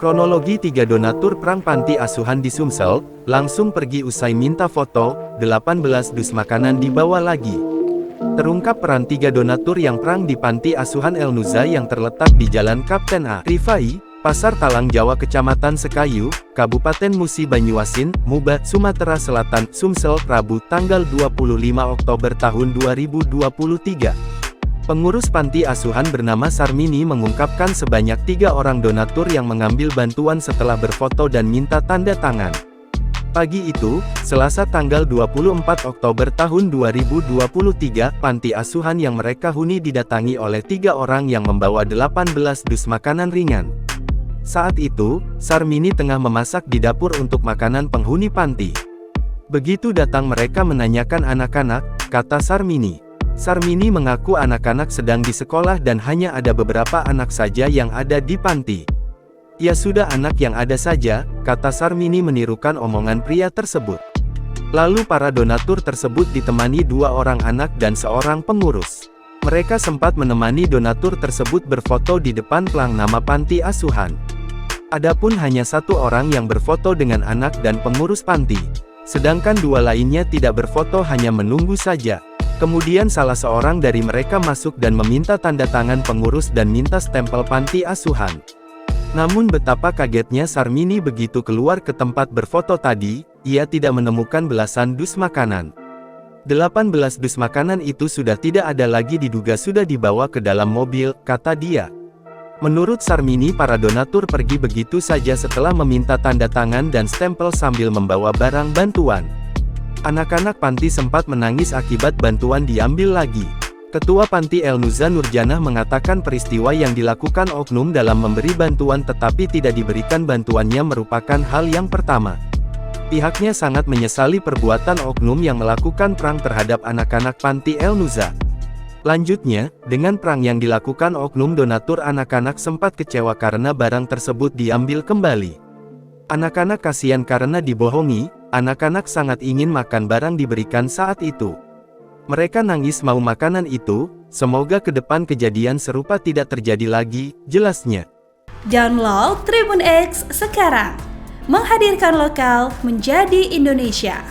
Kronologi 3 donatur perang panti asuhan di Sumsel, langsung pergi usai minta foto, 18 dus makanan dibawa lagi. Terungkap peran 3 donatur yang perang di panti asuhan El Nuza yang terletak di Jalan Kapten A. Rifai, Pasar Talang Jawa Kecamatan Sekayu, Kabupaten Musi Banyuasin, Muba, Sumatera Selatan, Sumsel, Rabu tanggal 25 Oktober tahun 2023. Pengurus panti asuhan bernama Sarmini mengungkapkan sebanyak 3 orang donatur yang mengambil bantuan setelah berfoto dan minta tanda tangan. Pagi itu, Selasa tanggal 24 Oktober tahun 2023, panti asuhan yang mereka huni didatangi oleh 3 orang yang membawa 18 dus makanan ringan. Saat itu, Sarmini tengah memasak di dapur untuk makanan penghuni panti. Begitu datang mereka menanyakan anak-anak, kata Sarmini. Sarmini mengaku anak-anak sedang di sekolah dan hanya ada beberapa anak saja yang ada di panti. Ya sudah anak yang ada saja, kata Sarmini menirukan omongan pria tersebut. Lalu para donatur tersebut ditemani 2 orang anak dan seorang pengurus. Mereka sempat menemani donatur tersebut berfoto di depan pelang nama panti asuhan. Adapun hanya 1 orang yang berfoto dengan anak dan pengurus panti. Sedangkan 2 lainnya tidak berfoto hanya menunggu saja. Kemudian salah seorang dari mereka masuk dan meminta tanda tangan pengurus dan minta stempel panti asuhan. Namun betapa kagetnya Sarmini begitu keluar ke tempat berfoto tadi, ia tidak menemukan belasan dus makanan. 18 dus makanan itu sudah tidak ada lagi diduga sudah dibawa ke dalam mobil, kata dia. Menurut Sarmini para donatur pergi begitu saja setelah meminta tanda tangan dan stempel sambil membawa barang bantuan. Anak-anak panti sempat menangis akibat bantuan diambil lagi. Ketua Panti El Nuza Nurjanah mengatakan peristiwa yang dilakukan oknum dalam memberi bantuan tetapi tidak diberikan bantuannya merupakan hal yang pertama. Pihaknya sangat menyesali perbuatan oknum yang melakukan perang terhadap anak-anak Panti El Nuza. Lanjutnya, dengan perang yang dilakukan oknum donatur anak-anak sempat kecewa karena barang tersebut diambil kembali. Anak-anak kasihan karena dibohongi, anak-anak sangat ingin makan barang diberikan saat itu. Mereka nangis mau makanan itu, semoga ke depan kejadian serupa tidak terjadi lagi, jelasnya. Download Tribun X sekarang, menghadirkan lokal menjadi Indonesia.